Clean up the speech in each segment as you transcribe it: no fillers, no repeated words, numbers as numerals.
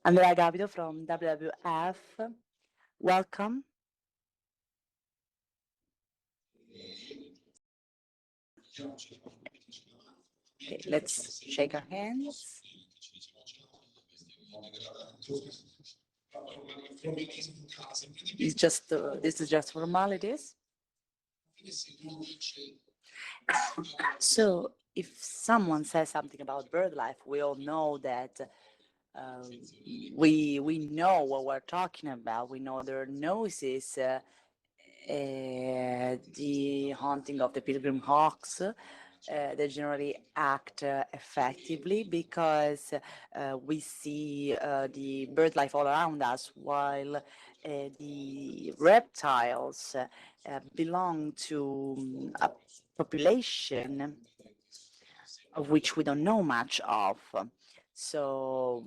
Andrea Agapito from WWF. Welcome. Okay, let's shake our hands. This is just formalities. So if someone says something about bird life, we all know that um, we know what we're talking about. We know their noises, the haunting of the pilgrim hawks. They generally act effectively because we see the bird life all around us, while the reptiles belong to a population of which we don't know much of. So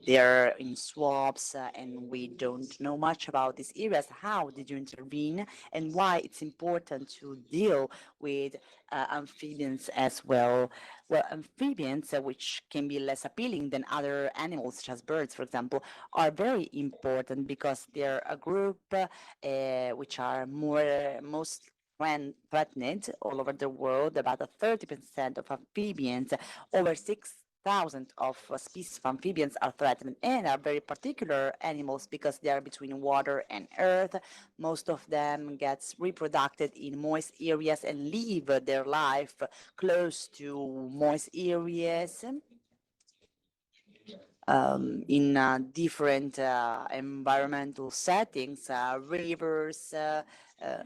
they're in swamps and we don't know much about these areas. How did you intervene and why it's important to deal with amphibians as well? Well, amphibians, which can be less appealing than other animals, such as birds, for example, are very important because they're a group which are most threatened all over the world. About 30% of amphibians, over 6,000 of species of amphibians are threatened and are very particular animals because they are between water and earth. Most of them gets reproduced in moist areas and live their life close to moist areas in different environmental settings, rivers,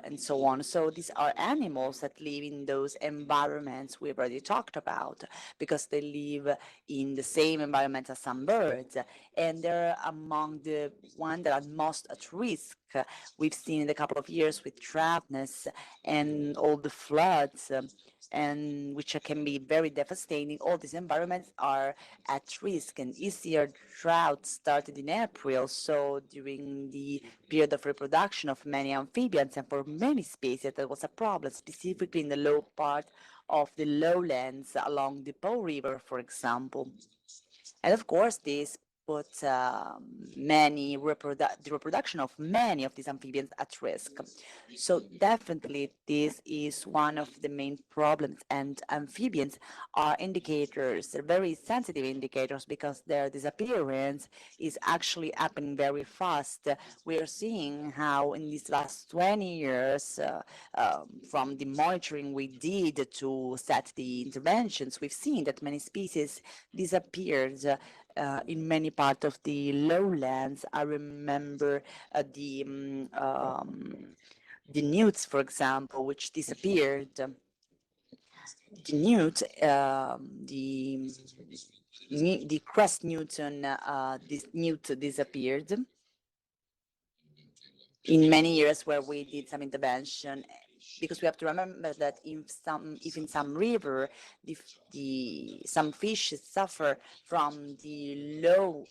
and so on. So these are animals that live in those environments we already talked about because they live in the same environment as some birds, and they're among the ones that are most at risk. We've seen in a couple of years with droughts and all the floods. And which can be very devastating. All these environments are at risk, and easier drought started in April, so during the period of reproduction of many amphibians and for many species that was a problem, specifically in the low part of the lowlands along the Po River, for example. And of course, this puts the reproduction of many of these amphibians at risk. So definitely this is one of the main problems, and amphibians are indicators, they're very sensitive indicators because their disappearance is actually happening very fast. We are seeing how in these last 20 years, from the monitoring we did to set the interventions, we've seen that many species disappeared in many parts of the lowlands. I remember the newts, for example, which disappeared. The newt, the crest newton, this newt disappeared in many years where we did some intervention, because we have to remember that if in some river some fish suffer from the low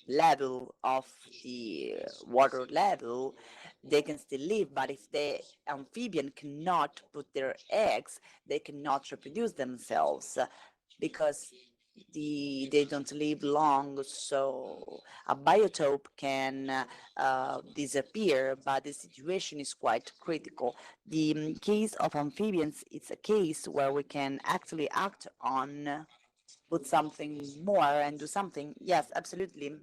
level of the water level, they can still live. But if the amphibian cannot put their eggs, they cannot reproduce themselves because they don't live long. So a biotope can disappear, but the situation is quite critical. The case of amphibians, it's a case where we can actually act on, put something more and do something. Yes, absolutely.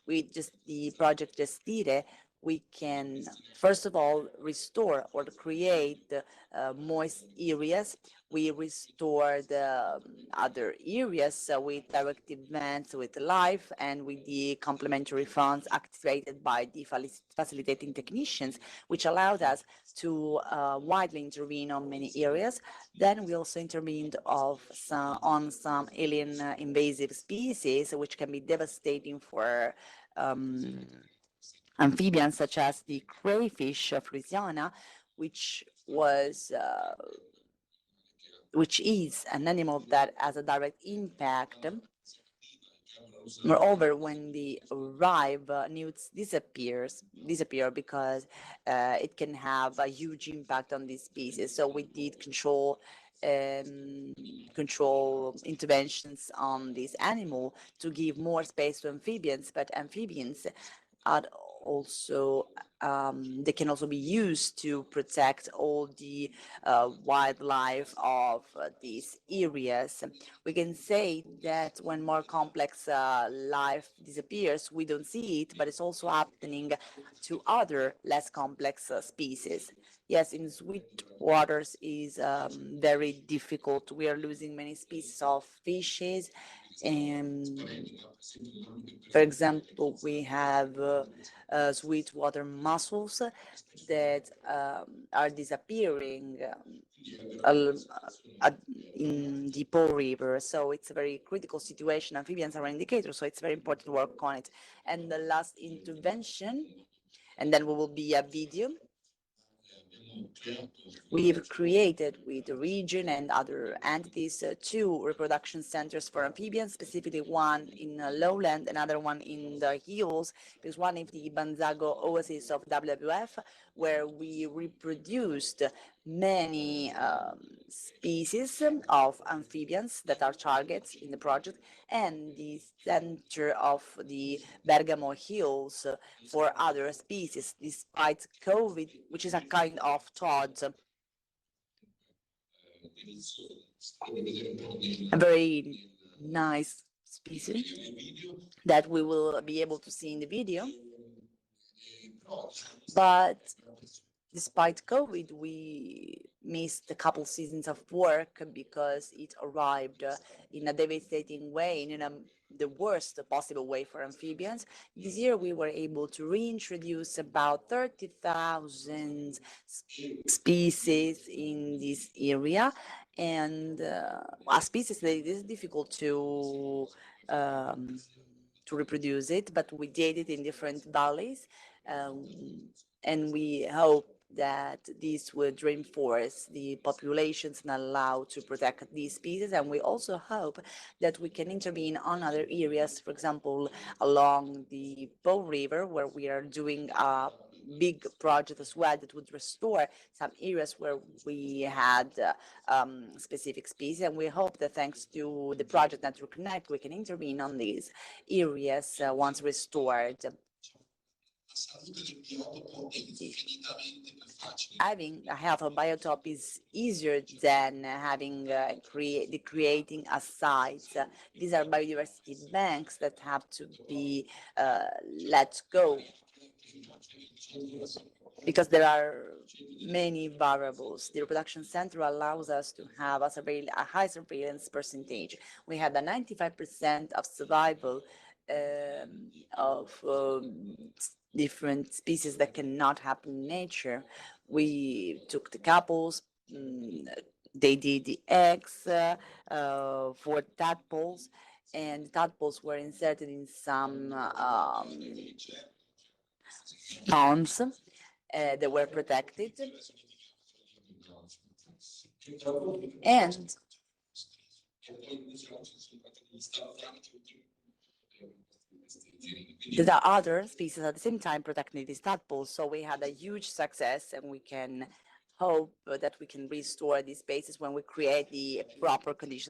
The project Gestire, we can first of all restore or create moist areas. We restore the other areas with direct events, with life, and with the complementary funds activated by the facilitating technicians, which allowed us to widely intervene on many areas. Then we also intervened on some alien invasive species, which can be devastating for amphibians, such as the crayfish of Louisiana, which is an animal that has a direct impact. Moreover, when they arrive, newts disappear because it can have a huge impact on these species. So we did control control interventions on this animal to give more space to amphibians, but amphibians are also they can also be used to protect all the wildlife of these areas. We can say that when more complex life disappears, we don't see it, but it's also happening to other less complex species. Yes, in sweet waters is very difficult. We are losing many species of fishes, and for example, we have sweetwater mussels that are disappearing al- in the Po River. So it's a very critical situation. Amphibians are an indicator, so it's very important to work on it. And the last intervention, and then we will be a video. We've created with the region and other entities two reproduction centers for amphibians, specifically one in lowland, another one in the hills. There's one in the Banzago Oasis of WWF, where we reproduced many species of amphibians that are targets in the project, and the center of the Bergamo Hills for other species, despite COVID, which is a kind of toad. A very nice species that we will be able to see in the video. But despite COVID, we missed a couple seasons of work because it arrived in a devastating way, in the worst possible way for amphibians. This year, we were able to reintroduce about 30,000 species in this area, and a species that it is difficult to reproduce it, but we did it in different valleys, um, and we hope that this would reinforce the populations and allow to protect these species. And we also hope that we can intervene on other areas, for example, along the Po River, where we are doing a big project as well that would restore some areas where we had specific species. And we hope that thanks to the project Natura Connect, we can intervene on these areas once restored. Having a healthy biotope is easier than having creating a site. These are biodiversity banks that have to be let go because there are many variables. The reproduction center allows us to have a high surveillance percentage. We had a 95% of survival of different species that cannot happen in nature. We took the couples, they did the eggs for tadpoles, and tadpoles were inserted in some ponds that were protected. And there are other species at the same time protecting these tadpoles. So we had a huge success, and we can hope that we can restore these spaces when we create the proper conditions